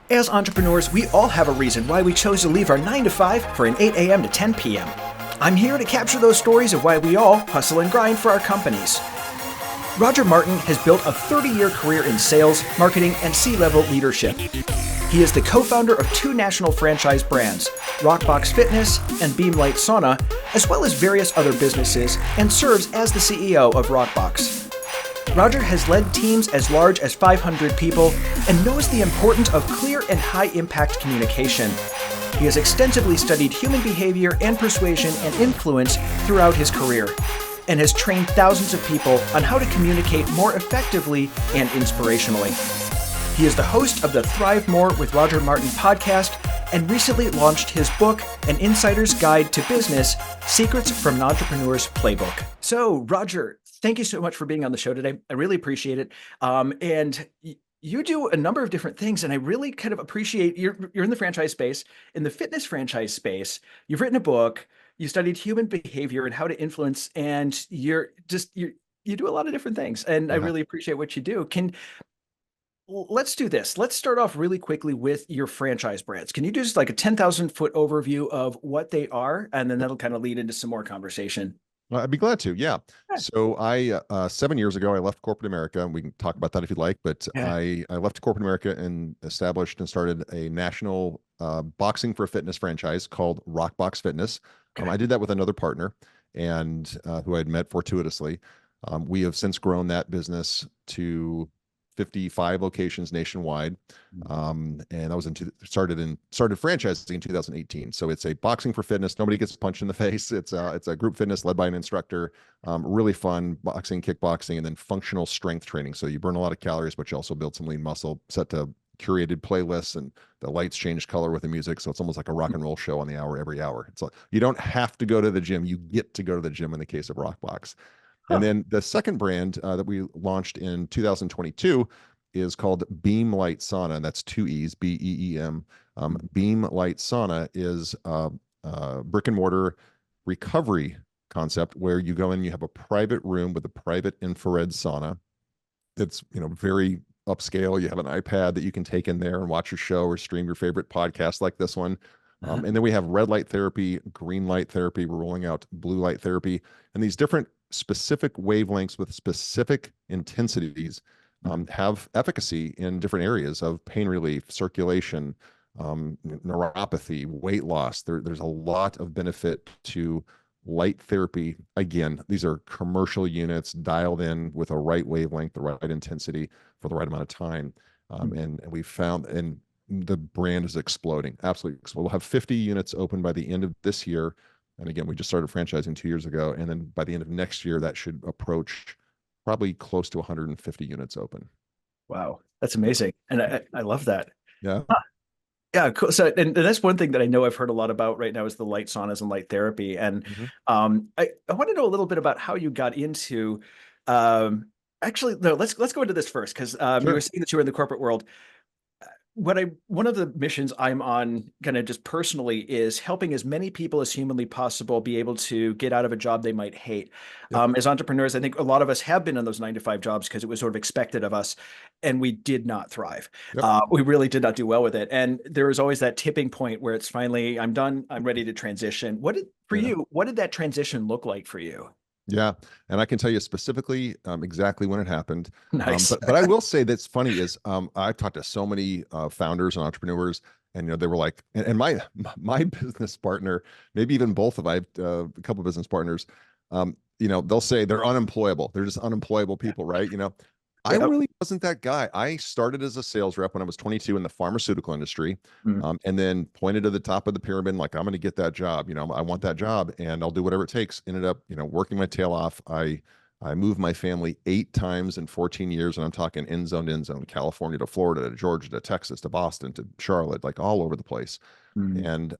As entrepreneurs, we all have a reason why we chose to leave our 9 to 5 for an 8 a.m. to 10 p.m. I'm here to capture those stories of why we all hustle and grind for our companies. Roger Martin has built a 30-year career in sales, marketing, and C-level leadership. He is the co-founder of 2 national franchise brands, RockBox Fitness and Beem Light Sauna, as well as various other businesses, and serves as the CEO of RockBox. Roger has led teams as large as 500 people and knows the importance of clear and high-impact communication. He has extensively studied human behavior and persuasion and influence throughout his career, and has trained thousands of people on how to communicate more effectively and inspirationally. He is the host of the ThriveMore with Roger Martin podcast and recently launched his book, An Insider's Guide to Business, Secrets from an Entrepreneur's Playbook. So, Roger, thank you so much for being on the show today. I really appreciate it. And you do a number of different things, and I really kind of appreciate you're in the franchise space, in the fitness franchise space. You've written a book, you studied human behavior and how to influence, and you do a lot of different things. And I really appreciate what you do. Let's do this. Let's start off really quickly with your franchise brands. Can you do just like a 10,000 foot overview of what they are? And then that'll kind of lead into some more conversation. Well, I'd be glad to. Yeah. So I, 7 years ago, I left corporate America, and we can talk about that if you'd like, but I left corporate America and established and started a national boxing for fitness franchise called RockBox Fitness. I did that with another partner and who I'd met fortuitously. We have since grown that business to 55 locations nationwide. And that was started franchising in 2018. So it's a boxing for fitness. Nobody gets punched in the face. It's a group fitness led by an instructor. Really fun boxing, kickboxing, and then functional strength training. So you burn a lot of calories, but you also build some lean muscle, set to curated playlists, and the lights change color with the music. So it's almost like a rock and roll show on the hour every hour. It's like, you don't have to go to the gym. You get to go to the gym in the case of RockBox. And then the second brand that we launched in 2022 is called Beem Light Sauna, and that's 2 E's, B-E-E-M. Beem Light Sauna is a brick and mortar recovery concept where you go in, you have a private room with a private infrared sauna that's very upscale. You have an iPad that you can take in there and watch your show or stream your favorite podcast like this one. And then we have red light therapy, green light therapy. We're rolling out blue light therapy, and these different specific wavelengths with specific intensities have efficacy in different areas of pain relief, circulation, neuropathy, weight loss. There's a lot of benefit to light therapy. Again, these are commercial units dialed in with a right wavelength, the right intensity for the right amount of time. And we found, and the brand is exploding, absolutely exploding. We'll have 50 units open by the end of this year. And again, we just started franchising 2 years ago. And then by the end of next year, that should approach probably close to 150 units open. Wow. That's amazing. And I love that. Yeah. Yeah, cool. So, and that's one thing that I know I've heard a lot about right now is the light saunas and light therapy. And I want to know a little bit about how you got into, actually, no, let's go into this first, because you were saying that you were in the corporate world. One of the missions I'm on kind of just personally is helping as many people as humanly possible be able to get out of a job they might hate. As entrepreneurs, I think a lot of us have been in those 9 to 5 jobs because it was sort of expected of us, and we did not thrive. We really did not do well with it. And there was always that tipping point where it's finally, I'm done, I'm ready to transition. What did that transition look like for you? Yeah. And I can tell you specifically exactly when it happened. Nice. But I will say that's funny is I've talked to so many founders and entrepreneurs, and they were like, and my business partner, maybe even both of, I have a couple of business partners, they'll say they're unemployable. They're just unemployable people, right? I really wasn't that guy. I started as a sales rep when I was 22 in the pharmaceutical industry, and then pointed to the top of the pyramid, like, I'm going to get that job. I want that job and I'll do whatever it takes. Ended up, working my tail off. I moved my family 8 times in 14 years. And I'm talking end zone, California to Florida, to Georgia, to Texas, to Boston, to Charlotte, like all over the place. And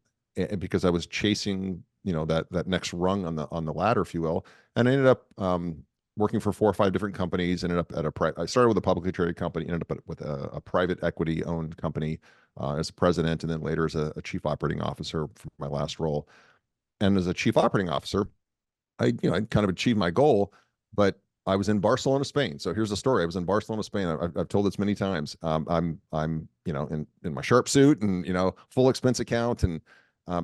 because I was chasing, that next rung on the ladder, if you will. And I ended up, working for 4 or 5 different companies, ended up I started with a publicly traded company, ended up with a private equity owned company as a president, and then later as a chief operating officer for my last role. And as a chief operating officer, I kind of achieved my goal, but I was in Barcelona, Spain. So here's the story. I was in Barcelona, Spain. I've told this many times. I'm, in my sharp suit and, full expense account. And,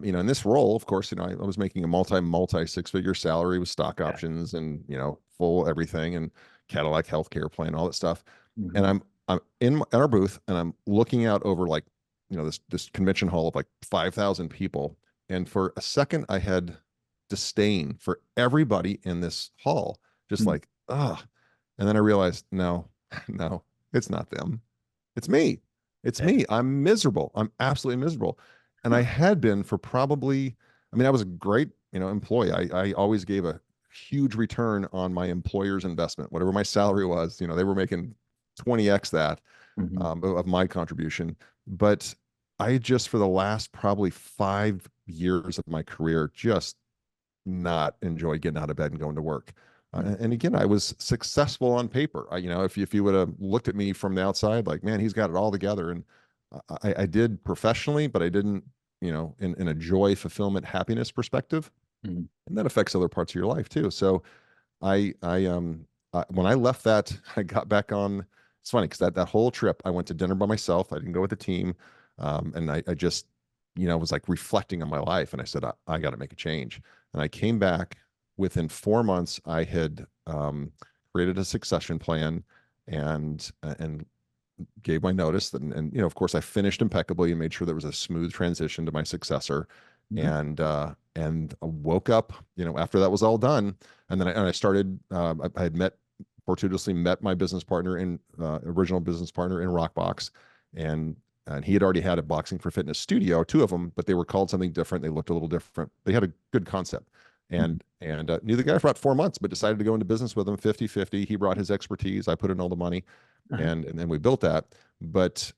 in this role, of course, I was making a multi 6-figure salary with stock options and, full everything and Cadillac healthcare plan, all that stuff. And Mhm. I'm in our booth and I'm looking out over like, this convention hall of like 5,000 people. And for a second, I had disdain for everybody in this hall, just Mhm. like, ah. And then I realized, no, no, it's not them. It's me. It's Yeah. me. I'm miserable. I'm absolutely miserable. And I had been for probably, I mean, I was a great, employee. I always gave a huge return on my employer's investment, whatever my salary was, they were making 20x that Mhm. of my contribution. But I just, for the last probably 5 years of my career, just not enjoy getting out of bed and going to work. Mhm. And again, I was successful on paper. If you would have looked at me from the outside, like, man, he's got it all together. And I did professionally, but I didn't, in a joy, fulfillment, happiness perspective. Mhm. And that affects other parts of your life too. So when I left that, I got back on. It's funny because that whole trip, I went to dinner by myself. I didn't go with the team, and I just, was like reflecting on my life, and I said, I got to make a change. And I came back within 4 months. I had created a succession plan, and gave my notice, and of course I finished impeccably and made sure there was a smooth transition to my successor, Mhm. and I woke up, after that was all done, and then I started. I had fortuitously met my business partner in original business partner in RockBox, and he had already had a boxing for fitness studio, two of them, but they were called something different. They looked a little different. They had a good concept. Mhm. And knew the guy for about 4 months, but decided to go into business with him 50-50. He brought his expertise. I put in all the money, Uh-huh. and then we built that. But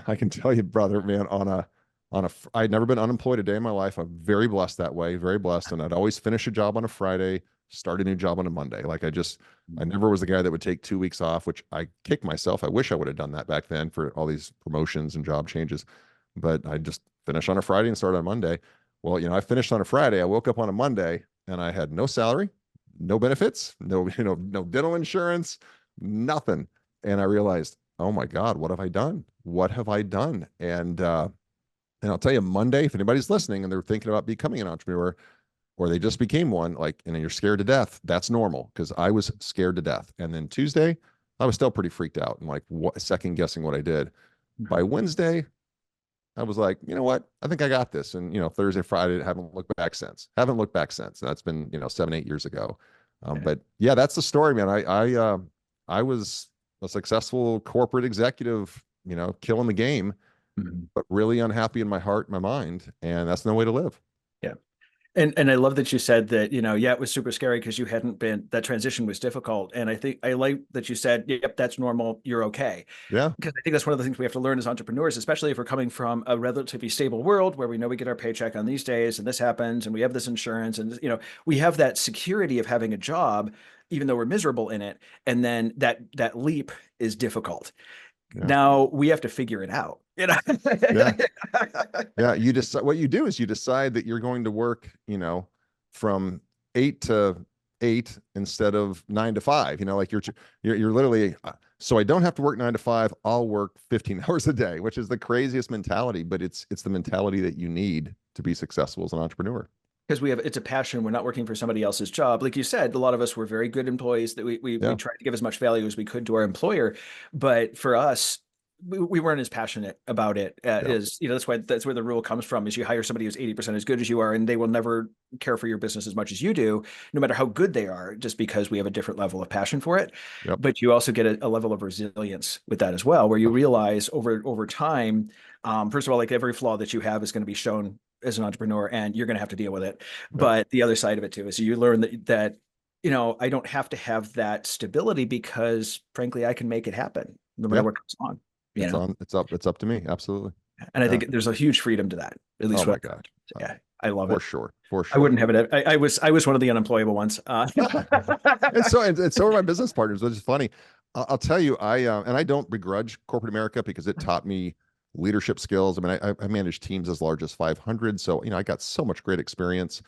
I can tell you, brother, man, I'd never been unemployed a day in my life. I'm very blessed that way, very blessed. And I'd always finish a job on a Friday, start a new job on a Monday. I never was the guy that would take 2 weeks off, which I kick myself. I wish I would have done that back then for all these promotions and job changes. But I just finish on a Friday and start on Monday. Well, I finished on a Friday. I woke up on a Monday and I had no salary, no benefits, no dental insurance, nothing. And I realized, oh my God, what have I done? What have I done? And I'll tell you, Monday, if anybody's listening and they're thinking about becoming an entrepreneur or they just became one, like, and you're scared to death, that's normal because I was scared to death. And then Tuesday, I was still pretty freaked out and like second guessing what I did. By Wednesday, I was like, you know what? I think I got this. And, Thursday, Friday, haven't looked back since. Haven't looked back since. And that's been, 7, 8 years ago. Yeah. But yeah, that's the story, man. I was a successful corporate executive, killing the game, Mhm. but really unhappy in my heart, and my mind. And that's no way to live. Yeah. And I love that you said that, yeah, it was super scary because you hadn't been, that transition was difficult. And I think I like that you said, yep, that's normal. You're okay. Yeah. Because I think that's one of the things we have to learn as entrepreneurs, especially if we're coming from a relatively stable world where we know we get our paycheck on these days and this happens and we have this insurance and, we have that security of having a job, even though we're miserable in it. And then that leap is difficult. Yeah. Now we have to figure it out, Yeah. Yeah, you decide what you do is you decide that you're going to work, from 8 to 8 instead of 9 to 5. Like you're literally. So I don't have to work 9 to 5. I'll work 15 hours a day, which is the craziest mentality, but it's the mentality that you need to be successful as an entrepreneur. because it's a passion. We're not working for somebody else's job. Like you said, a lot of us were very good employees that we Yeah. tried to give as much value as we could to our employer. But for us, we weren't as passionate about it Yeah. as, that's where the rule comes from is you hire somebody who's 80% as good as you are, and they will never care for your business as much as you do, no matter how good they are, just because we have a different level of passion for it. Yep. But you also get a level of resilience with that as well, where you realize over time, first of all, like every flaw that you have is going to be shown as an entrepreneur and you're going to have to deal with it. Yep. But the other side of it too is you learn that I don't have to have that stability because frankly, I can make it happen no matter Yeah. what comes on, It's on. It's up to me. Absolutely. and I Yeah. think there's a huge freedom to that, at Oh least my what, God. Uh, yeah, I love for it. sure. For I sure. wouldn't have it. I was one of the unemployable ones. And so are my business partners, which is funny. I'll tell you, and I don't begrudge corporate America because it taught me leadership skills. I mean, I managed teams as large as 500, so I got so much great experience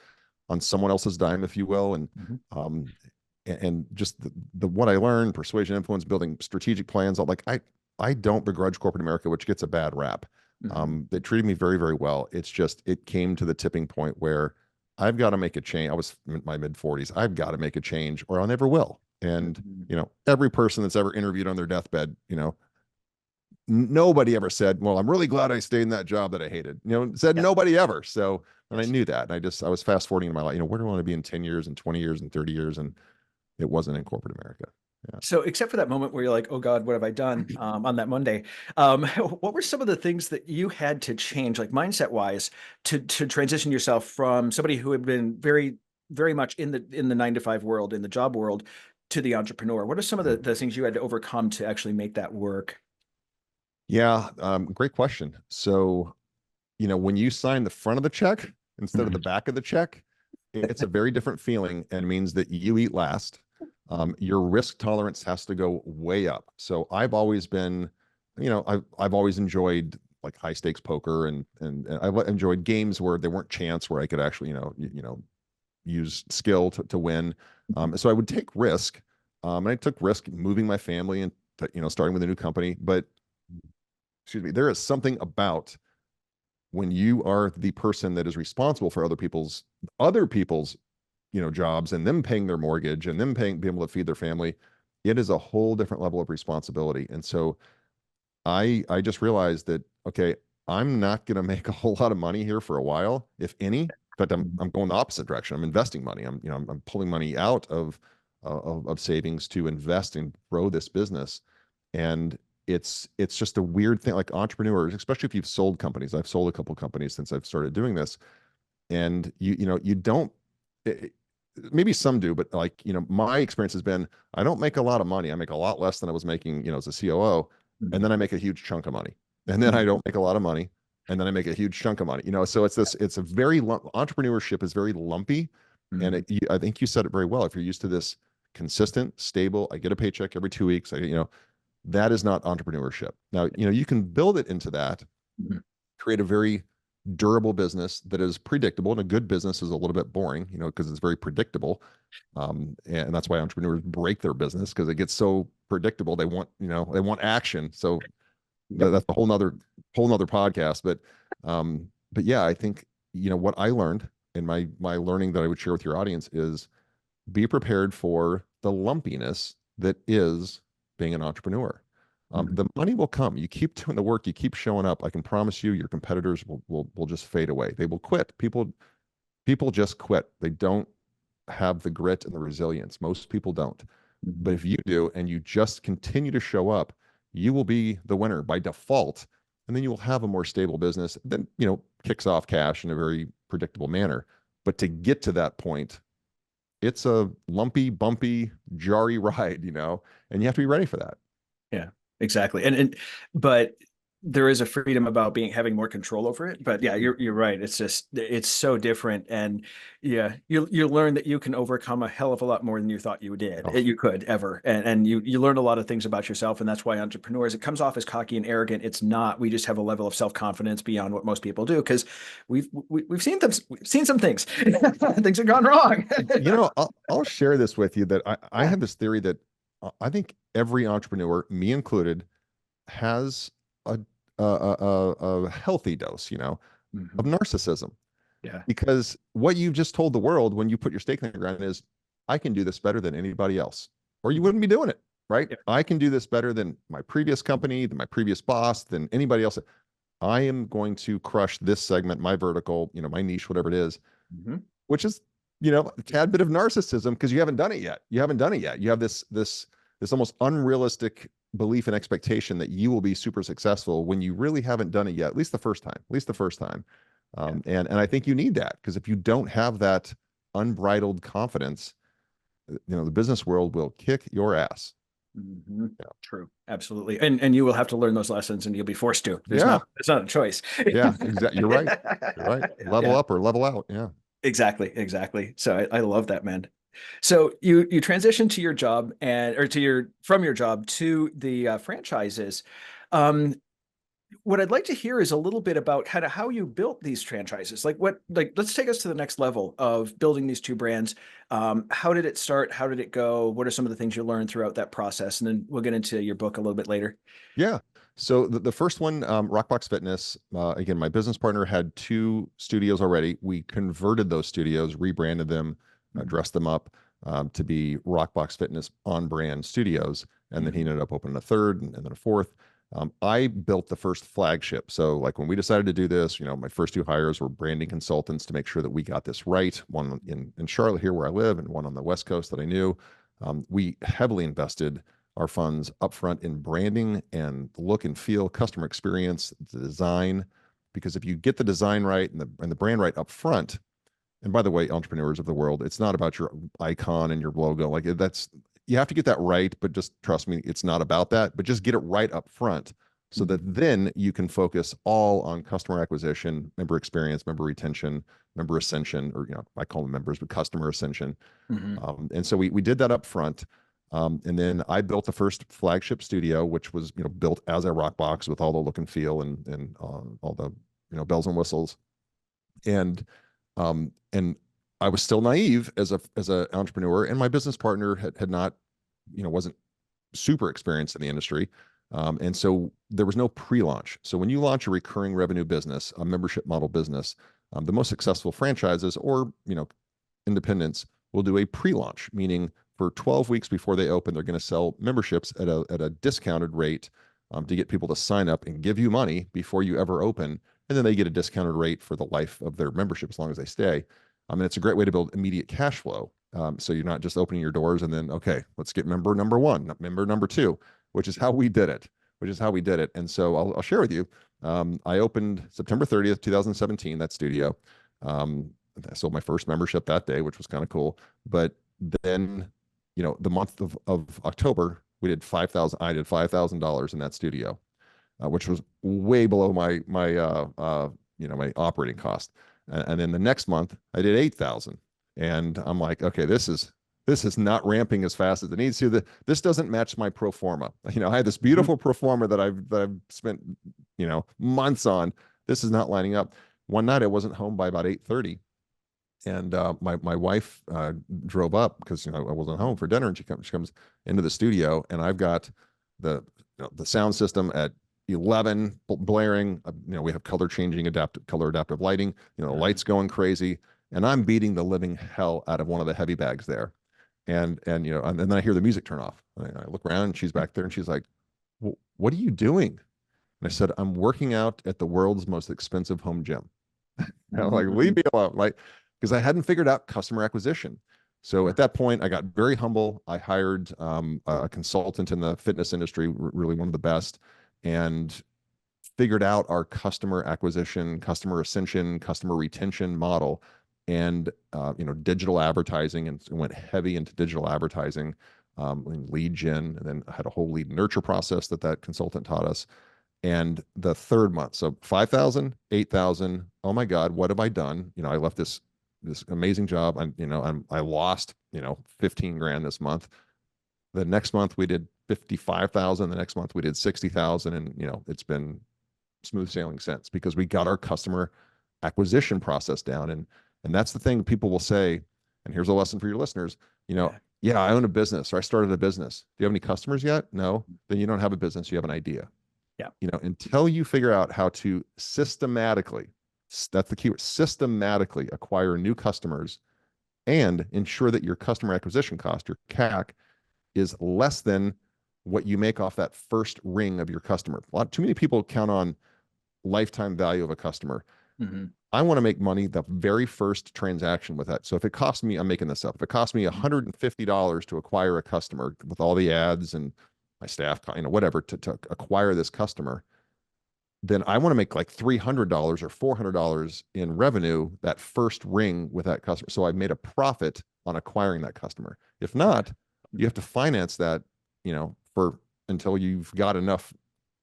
on someone else's dime, if you will. And Mhm. um, and just the what I learned, persuasion, influence, building strategic plans. Like I don't begrudge corporate America, which gets a bad rap. Mm-hmm. They treated me very, very well. It's just it came to the tipping point where I've got to make a change. I was in my mid 40s. I've got to make a change, or I'll never will. And Mm-hmm. every person that's ever interviewed on their deathbed, nobody ever said, "Well, I'm really glad I stayed in that job that I hated." Said Yeah. nobody ever. So, and I Yes. knew that, and I was fast forwarding in my life. Where do I want to be in 10 years and 20 years and 30 years, and it wasn't in corporate America. Yeah. So, except for that moment where you're like, "Oh God, what have I done?" On that Monday, what were some of the things that you had to change, like mindset wise, to transition yourself from somebody who had been very, very much in the 9 to 5 world, in the job world, to the entrepreneur? What are some of the things you had to overcome to actually make that work? Yeah, great question. So, when you sign the front of the check instead of the Mhm. back of the check, it's a very different feeling and means that you eat last. Your risk tolerance has to go way up. So I've always been, I've always enjoyed like high stakes poker, and I've enjoyed games where they weren't chance, where I could actually, use skill to win. So I would take risk. And I took risk moving my family and, starting with a new company. But excuse me, there is something about when you are the person that is responsible for other people's jobs, and them paying their mortgage, and them being able to feed their family. It is a whole different level of responsibility. And so I just realized that, okay, I'm not going to make a whole lot of money here for a while, if any. But I'm going the opposite direction. I'm investing money. I'm pulling money out of savings to invest and grow this business. And it's just a weird thing. Like entrepreneurs, especially if you've sold companies. I've sold a couple companies since I've started doing this. And you don't, it, maybe some do, but like, my experience has been, I don't make a lot of money. I make a lot less than I was making, as a COO. And then I make a huge chunk of money. And then I Mhm. don't make a lot of money. And then I make a huge chunk of money. So it's a very, entrepreneurship is very lumpy. And Mhm. I think you said it very well. If you're used to this consistent, stable, I get a paycheck every 2 weeks, that is not entrepreneurship. Now, you can build it into that, Mhm. create a very durable business that is predictable. And a good business is a little bit boring, because it's very predictable. And that's why entrepreneurs break their business, because it gets so predictable. They want action. So Yep. that's a whole nother podcast. But yeah, I think, what I learned in my learning that I would share with your audience is be prepared for the lumpiness that is being an entrepreneur. Mhm. The money will come. You keep doing the work. You keep showing up. I can promise you, your competitors will just fade away. They will quit. People just quit. They don't have the grit and the resilience. Most people don't. But Mhm. if you do, and you just continue to show up, you will be the winner by default. And then you will have a more stable business that, kicks off cash in a very predictable manner. But to get to that point, it's a lumpy, bumpy, jarry ride, and you have to be ready for that. Yeah, exactly. But there is a freedom about having more control over it. But yeah, you're right. It's so different. And yeah, you learn that you can overcome a hell of a lot more than you thought Oh, you could ever. And you learn a lot of things about yourself. And that's why entrepreneurs, it comes off as cocky and arrogant. It's not. We just have a level of self-confidence beyond what most people do, because we've seen some things. Things have gone wrong. I'll share this with you, that I Yeah. have this theory that I think every entrepreneur, me included, has a healthy dose, of Mhm. narcissism. Yeah. Because what you just told the world when you put your stake in the ground is, I can do this better than anybody else, or you wouldn't be doing it, right? Yeah. I can do this better than my previous company, than my previous boss, than anybody else. I am going to crush this segment, my vertical, my niche, whatever it is, Mhm. which is, a tad bit of narcissism, because you haven't done it yet. You haven't done it yet. You have this almost unrealistic belief and expectation that you will be super successful when you really haven't done it yet, at least the first time, at least the first time. Yeah. And I think you need that, because if you don't have that unbridled confidence, the business world will kick your ass. Mhm. Yeah. True. Absolutely. And you will have to learn those lessons, and you'll be forced to. Yeah. It's not a choice. Yeah. Exactly. You're right. You're right. Level Yeah, up or level out. Yeah. exactly. Exactly. So I love that, man. So you transitioned to your job from your job to the franchises. Um, What I'd like to hear is a little bit about kind of how you built these franchises. Let's take us to the next level of building these two brands. How did it start? How did it go? What are some of the things you learned throughout that process? And then we'll get into your book a little bit later. Yeah. So the first one, RockBox Fitness, again, my business partner had two studios already. We converted those studios, rebranded them, dressed them up to be RockBox Fitness on brand studios. And then he ended up opening a third and then a fourth. I built the first flagship. So like when we decided to do this, my first two hires were branding consultants to make sure that we got this right. One in Charlotte here where I live and one on the West Coast that I knew. We heavily invested our funds upfront in branding and look and feel, customer experience, the design. Because if you get the design right and the brand right up front, and by the way, entrepreneurs of the world, it's not about your icon and your logo. Like that's you have to get that right, but just trust me, it's not about that. But just get it right up front so that then you can focus all on customer acquisition, member experience, member retention, member ascension, or I call them members, but customer ascension. And so we did that up front. And then I built the first flagship studio, which was built as a rock box with all the look and feel and all the bells and whistles. And I was still naive as a entrepreneur, and my business partner had not wasn't super experienced in the industry. And so there was no pre-launch. So when you launch a recurring revenue business, a membership model business, the most successful franchises or independents will do a pre-launch, meaning for 12 weeks before they open, they're going to sell memberships at a discounted rate to get people to sign up and give you money before you ever open. And then they get a discounted rate for the life of their membership as long as they stay. And it's a great way to build immediate cash flow. So you're not just opening your doors and then, okay, let's get member number one, member number two, which is how we did it. And so I'll share with you. I opened September 30th, 2017, that studio. I sold my first membership that day, which was kind of cool. But then, the month of October, we did I did $5,000 in that studio, which was way below my my operating cost. And then the next month I did 8,000. And I'm like, okay, this is not ramping as fast as it needs to. This doesn't match my pro forma. I had this beautiful pro forma that I've spent, months on. This is not lining up. One night I wasn't home by about 8:30. And my wife drove up because I wasn't home for dinner, and she comes into the studio, and I've got the sound system at 11 blaring. We have color adaptive lighting. The lights going crazy, and I'm beating the living hell out of one of the heavy bags there, and then I hear the music turn off. And I look around, and she's back there, and she's like, "What are you doing?" And I said, "I'm working out at the world's most expensive home gym." And I'm like, "Leave me alone!" Like, because I hadn't figured out customer acquisition. So at that point, I got very humble. I hired a consultant in the fitness industry, really one of the best, and figured out our customer acquisition, customer ascension, customer retention model, and digital advertising, and went heavy into digital advertising, lead gen, and then I had a whole lead nurture process that consultant taught us. And the third month, so 5,000, 8,000. Oh my God, what have I done? I left this amazing job. I lost 15 grand this month. The next month we did 55,000. The next month we did 60,000, and it's been smooth sailing since, because we got our customer acquisition process down. And that's the thing people will say. And here's a lesson for your listeners. Yeah, I own a business, or I started a business. Do you have any customers yet? No. Then you don't have a business. You have an idea. Yeah. Until you figure out how to systematically, that's the keyword, systematically acquire new customers and ensure that your customer acquisition cost, your CAC, is less than what you make off that first ring of your customer. Too many people count on lifetime value of a customer. I want to make money the very first transaction with that. So if it costs me, I'm making this up, if it costs me $150 to acquire a customer with all the ads and my staff, whatever, to acquire this customer, then I want to make like $300 or $400 in revenue that first ring with that customer. So I've made a profit on acquiring that customer. If not, you have to finance that, until you've got enough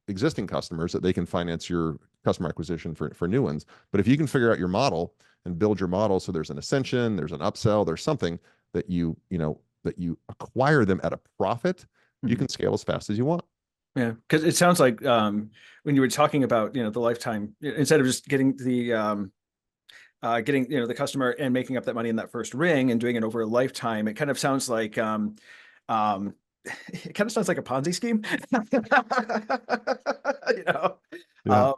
existing customers that they can finance your customer acquisition for new ones. But if you can figure out your model and build your model, so there's an ascension, there's an upsell, there's something that you acquire them at a profit, you can scale as fast as you want. Yeah, because it sounds like when you were talking about, the lifetime, instead of just getting the customer and making up that money in that first ring and doing it over a lifetime, it kind of sounds like um, it kind of sounds like a Ponzi scheme. you know, Yeah. uh,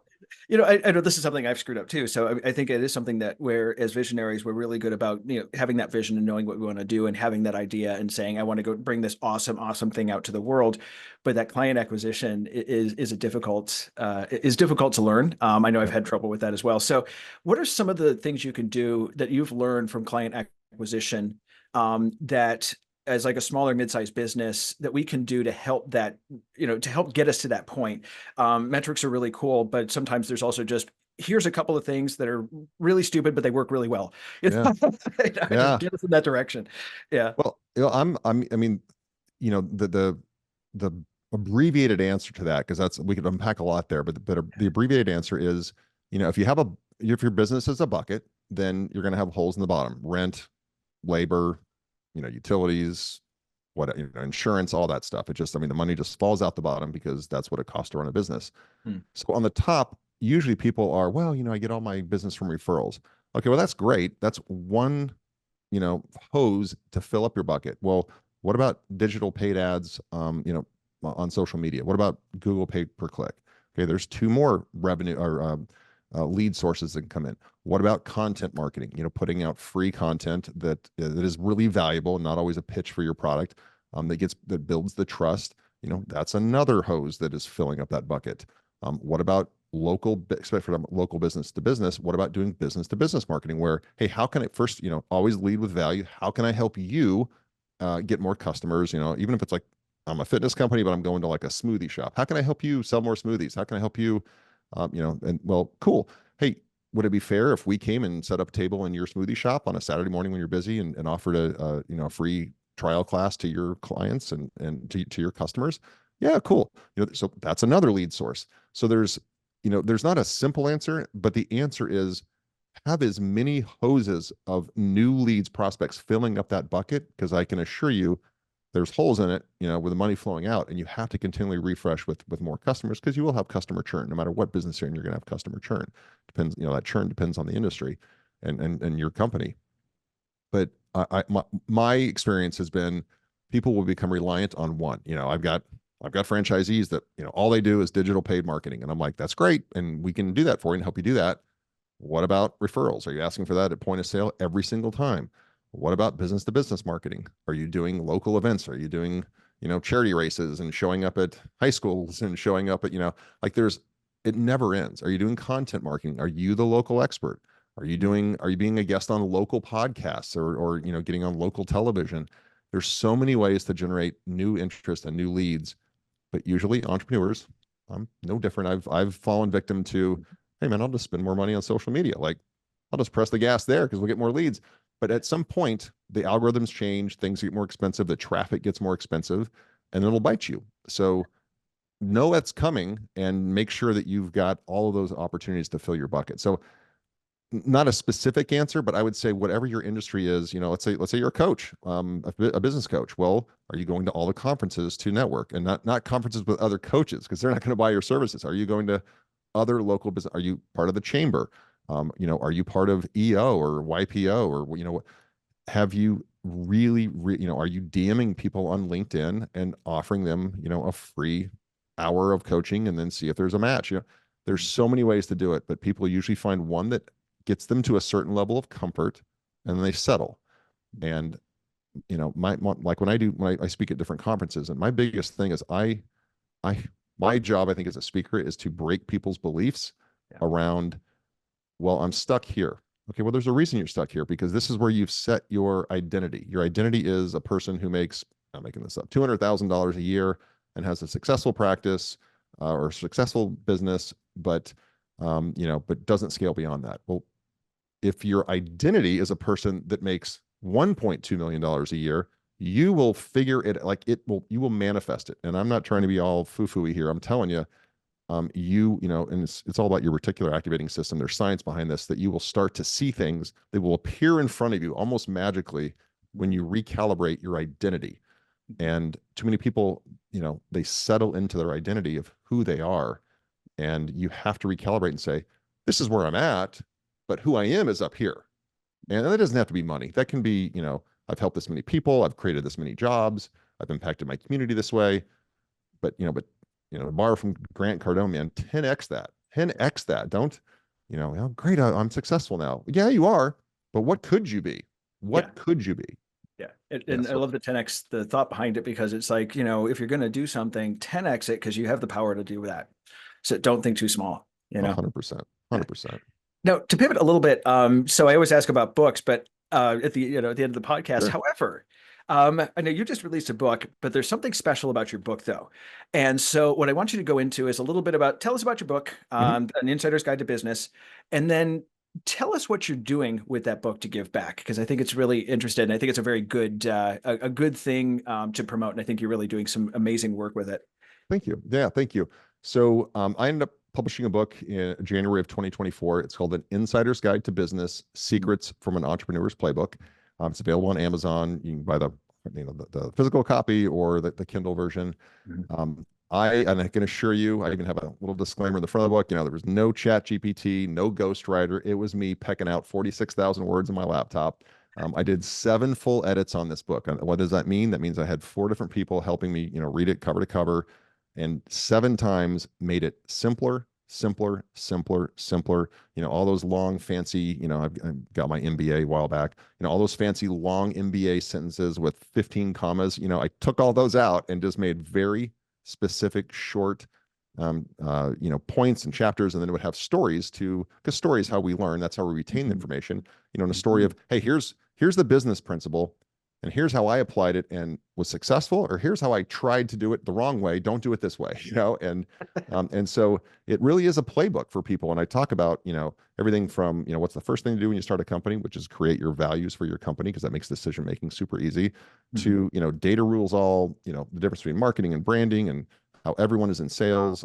I know this is something I've screwed up too. So I think it is something that where, as visionaries, we're really good about, having that vision and knowing what we want to do and having that idea and saying, I want to go bring this awesome, awesome thing out to the world. But that client acquisition is difficult to learn. I know I've Yep. had trouble with that as well. So, what are some of the things you can do that you've learned from client acquisition that as like a smaller mid-sized business that we can do to help that, to help get us to that point? Metrics are really cool, but sometimes there's also just, here's a couple of things that are really stupid, but they work really well. Yeah. Just Yeah. get us in that direction. Yeah. Well, I mean, the abbreviated answer to that, because we could unpack a lot there, but the abbreviated answer is, if your business is a bucket, then you're going to have holes in the bottom: rent, labor, utilities, insurance, all that stuff. The money just falls out the bottom because that's what it costs to run a business. Hmm. So on the top, usually people are, well, I get all my business from referrals. Okay, well, that's great. That's one, hose to fill up your bucket. Well, what about digital paid ads, on social media? What about Google pay per click? Okay, there's two more revenue or lead sources that can come in. What about content marketing? Putting out free content that is really valuable and not always a pitch for your product, that builds the trust. That's another hose that is filling up that bucket. What about especially from local business to business? What about doing business to business marketing where, hey, how can I first, always lead with value? How can I help you get more customers? Even if it's like, I'm a fitness company, but I'm going to like a smoothie shop. How can I help you sell more smoothies? How can I help you, and well, cool. Hey, would it be fair if we came and set up a table in your smoothie shop on a Saturday morning when you're busy and offered a free trial class to your clients and to your customers? Yeah, cool. So that's another lead source. So there's not a simple answer, but the answer is have as many hoses of new leads, prospects filling up that bucket, because I can assure you there's holes in it, with the money flowing out, and you have to continually refresh with more customers, because you will have customer churn. No matter what business you're in, you're going to have customer churn. Depends, that churn depends on the industry and your company. But my experience has been people will become reliant on one. I've got franchisees that, all they do is digital paid marketing. And I'm like, that's great. And we can do that for you and help you do that. What about referrals? Are you asking for that at point of sale every single time? What about business to business marketing? Are you doing local events? Are you doing, charity races and showing up at high schools and showing up at, like it never ends. Are you doing content marketing? Are you the local expert? Are you being a guest on local podcasts or getting on local television? There's so many ways to generate new interest and new leads, but usually entrepreneurs, I'm no different. I've fallen victim to, hey man, I'll just spend more money on social media. Like I'll just press the gas there because we'll get more leads. But at some point, the algorithms change, things get more expensive, the traffic gets more expensive, and it'll bite you. So know that's coming and make sure that you've got all of those opportunities to fill your bucket. So not a specific answer, but I would say whatever your industry is, let's say you're a coach, a business coach. Well, are you going to all the conferences to network, and not conferences with other coaches because they're not going to buy your services? Are you going to other local business? Are you part of the chamber? Are you part of EO or YPO or have you really, are you DMing people on LinkedIn and offering them, a free hour of coaching and then see if there's a match? There's so many ways to do it, but people usually find one that gets them to a certain level of comfort and then they settle. And, like when I speak at different conferences, and my biggest thing is my job, I think, as a speaker is to break people's beliefs Yeah. around, well, I'm stuck here. Okay, well, there's a reason you're stuck here, because this is where you've set your identity. Your identity is a person who makes, I'm making this up, $200,000 a year and has a successful practice or successful business, but but doesn't scale beyond that. Well, if your identity is a person that makes $1.2 million a year, you will figure it, you will manifest it. And I'm not trying to be all foo-foo-y here. I'm telling you, and it's all about your reticular activating system. There's science behind this, that you will start to see things that will appear in front of you almost magically when you recalibrate your identity. And too many people, they settle into their identity of who they are. And you have to recalibrate and say, this is where I'm at, but who I am is up here. And that doesn't have to be money. That can be, I've helped this many people, I've created this many jobs, I've impacted my community this way. But borrow from Grant Cardone, man, 10x that, 10x that. Don't, great, I'm successful now. Yeah, you are. But what could you be? What could you be? Yeah. And I love the 10x, the thought behind it, because it's like, if you're going to do something, 10x it, because you have the power to do that. So don't think too small, 100%. 100%. Now, to pivot a little bit, so I always ask about books, but at the end of the podcast, Sure. However, I know you just released a book, but there's something special about your book, though. And so what I want you to go into is a little bit tell us about your book, An Insider's Guide to Business, and then tell us what you're doing with that book to give back, because I think it's really interesting. And I think it's a very good, a good thing to promote. And I think you're really doing some amazing work with it. Thank you. Yeah, thank you. So I ended up publishing a book in January of 2024. It's called An Insider's Guide to Business: Secrets from an Entrepreneur's Playbook. It's available on Amazon. You can buy the physical copy or the Kindle version. And I can assure you, I even have a little disclaimer in the front of the book. There was no Chat GPT, no ghostwriter. It was me pecking out 46,000 words on my laptop. I did 7 full edits on this book. And what does that mean? That means I had 4 different people helping me, read it cover to cover, and 7 times made it simpler, simpler, simpler, simpler. All those long, fancy, I've got my MBA a while back, all those fancy long MBA sentences with 15 commas, I took all those out and just made very specific, short, points and chapters. And then it would have stories because story is how we learn. That's how we retain the information, in a story of, hey, here's the business principle, and here's how I applied it and was successful, or here's how I tried to do it the wrong way. Don't do it this way, and so it really is a playbook for people. And I talk about, everything from, what's the first thing to do when you start a company, which is create your values for your company, because that makes decision-making super easy, to, data rules all, the difference between marketing and branding and how everyone is in sales,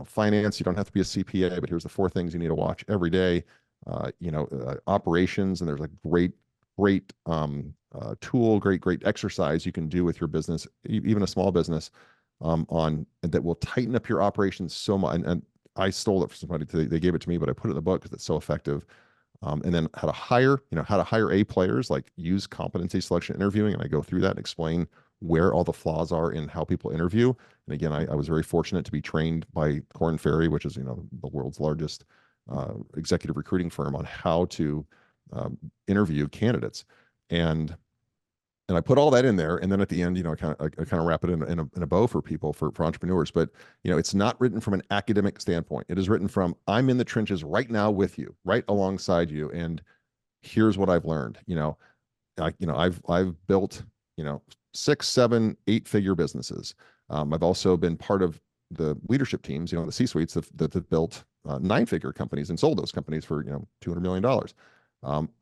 finance. You don't have to be a CPA, but here's the 4 things you need to watch every day, operations. And there's a great tool, great exercise you can do with your business, even a small business, that will tighten up your operations so much. And I stole it from somebody. They gave it to me, but I put it in the book because it's so effective. And then how to hire A players, like use competency selection interviewing. And I go through that and explain where all the flaws are in how people interview. And again, I was very fortunate to be trained by Korn Ferry, which is, the world's largest executive recruiting firm, on how to interview candidates. And I put all that in there, and then at the end, I kind of wrap it in a bow for people, for entrepreneurs. But it's not written from an academic standpoint. It is written from, I'm in the trenches right now with you, right alongside you, and here's what I've learned. I've built 6, 7, 8-figure businesses. I've also been part of the leadership teams, the C-suites that have built 9-figure companies and sold those companies for $200 million.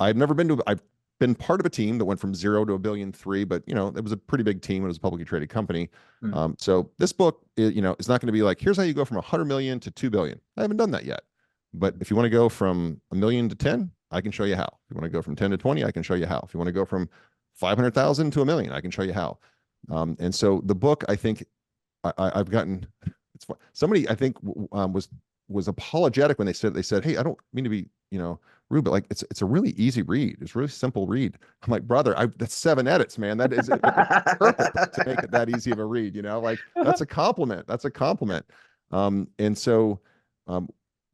I've been part of a team that went from 0 to $1.3 billion, but it was a pretty big team. It was a publicly traded company. So this book, is not going to be like, here's how you go from 100 million to 2 billion. I haven't done that yet. But if you want to go from 1 million to 10, I can show you how. If you want to go from 10 to 20, I can show you how. If you want to go from 500,000 to 1 million, I can show you how. And so the book, I think I've gotten, it's fun. Somebody I think was apologetic when they said, hey, I don't mean to be, rude, but like, it's a really easy read. It's a really simple read. I'm like, brother, that's 7 edits, man. That is perfect to make it that easy of a read, like that's a compliment. That's a compliment. And so,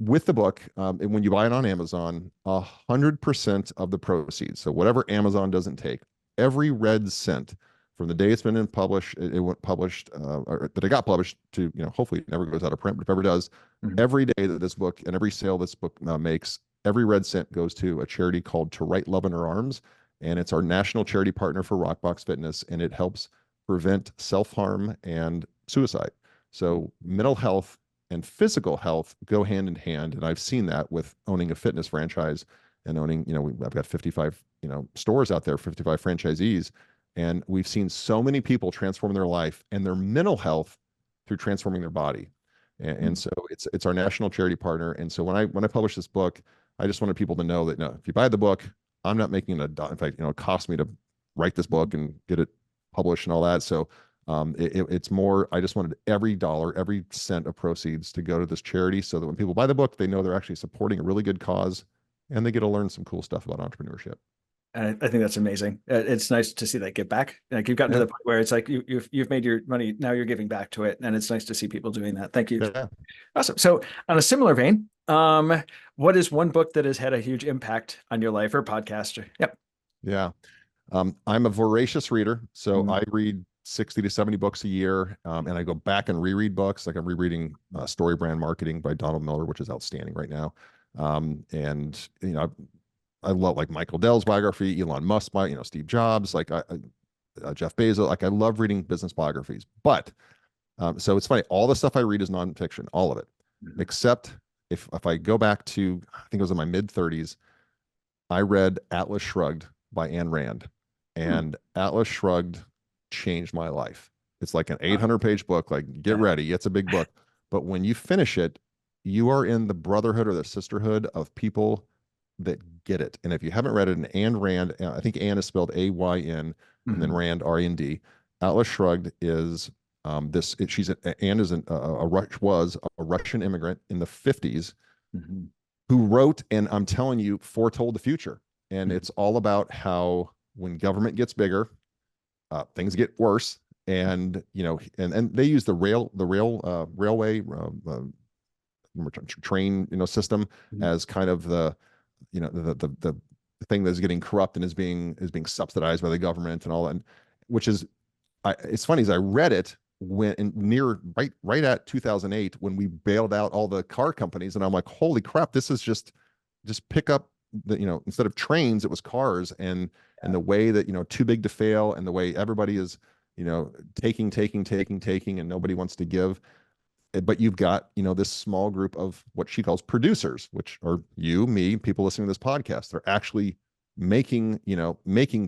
with the book, and when you buy it on Amazon, 100% of the proceeds, so whatever Amazon doesn't take, every red cent from the day it's been published, it went published, or that it got published to, hopefully it never goes out of print, but if ever does, every day that this book and every sale this book makes, every red cent goes to a charity called To Write Love in Her Arms. And it's our national charity partner for RockBox Fitness. And it helps prevent self-harm and suicide. So mental health and physical health go hand in hand. And I've seen that with owning a fitness franchise and owning, I've got 55, stores out there, 55 franchisees. And we've seen so many people transform their life and their mental health through transforming their body. And so it's our national charity partner. And so when I published this book, I just wanted people to know that, no, if you buy the book, I'm not making in fact, it cost me to write this book and get it published and all that. So It's more, I just wanted every dollar, every cent of proceeds to go to this charity so that when people buy the book, they know they're actually supporting a really good cause and they get to learn some cool stuff about entrepreneurship. I think that's amazing. It's nice to see that give back. Like you've gotten to the point where it's like you've made your money, now you're giving back to it, and it's nice to see people doing that. Thank you. Yeah. Awesome. So on a similar vein, what is one book that has had a huge impact on your life or podcast? Yep. Yeah. I'm a voracious reader, so I read 60 to 70 books a year, and I go back and reread books. Like I'm rereading Story Brand Marketing by Donald Miller, which is outstanding right now. And I love like Michael Dell's biography, Elon Musk, Steve Jobs, like Jeff Bezos. Like I love reading business biographies. But so it's funny, all the stuff I read is nonfiction, all of it, except if I go back to, I think it was in my mid 30s, I read Atlas Shrugged by Ayn Rand, and Atlas Shrugged changed my life. It's like an 800-page book. Like, get ready, it's a big book. But when you finish it, you are in the brotherhood or the sisterhood of people that get it. And if you haven't read it, and Ayn Rand, I think Ann is spelled A-Y-N, and then Rand, R-A-N-D. Atlas Shrugged is Ann was a Russian immigrant in the 50s who wrote, and I'm telling you, foretold the future. And it's all about how when government gets bigger, things get worse. And and they use the railway train system as kind of the thing that's getting corrupt and is being subsidized by the government and all that. And which is, it's funny, as I read it when right at 2008 when we bailed out all the car companies, and I'm like, holy crap, this is just pick up the, instead of trains, it was cars, and the way that, too big to fail, and the way everybody is, taking, and nobody wants to give. But you've got, this small group of what she calls producers, which are you, me, people listening to this podcast. They're actually making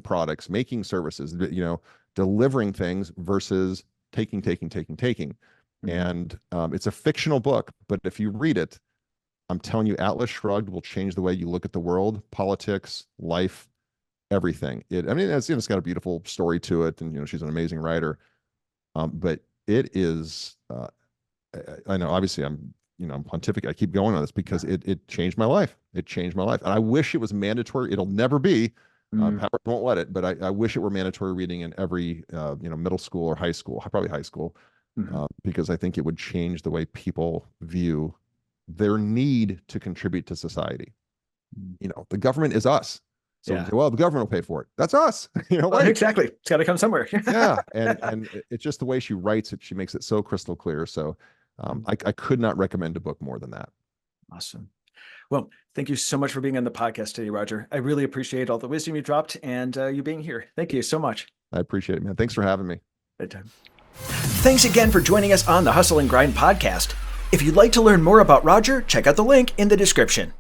products, making services, delivering things versus taking. And it's a fictional book, but if you read it, I'm telling you, Atlas Shrugged will change the way you look at the world, politics, life, everything. It's got a beautiful story to it, and she's an amazing writer. But it is, I know, obviously, I'm pontificate. I keep going on this because it changed my life. It changed my life, and I wish it was mandatory. It'll never be. Powers won't let it, but I wish it were mandatory reading in every middle school or high school, probably high school, because I think it would change the way people view their need to contribute to society. The government is us. So well, the government will pay for it. That's us. Well, exactly. It's got to come somewhere. Yeah. And it's just the way she writes it. She makes it so crystal clear. So I could not recommend a book more than that. Awesome. Well, thank you so much for being on the podcast today, Roger. I really appreciate all the wisdom you dropped and you being here. Thank you so much. I appreciate it, man. Thanks for having me. Anytime. Thanks again for joining us on the Hustle and Grind podcast. If you'd like to learn more about Roger, check out the link in the description.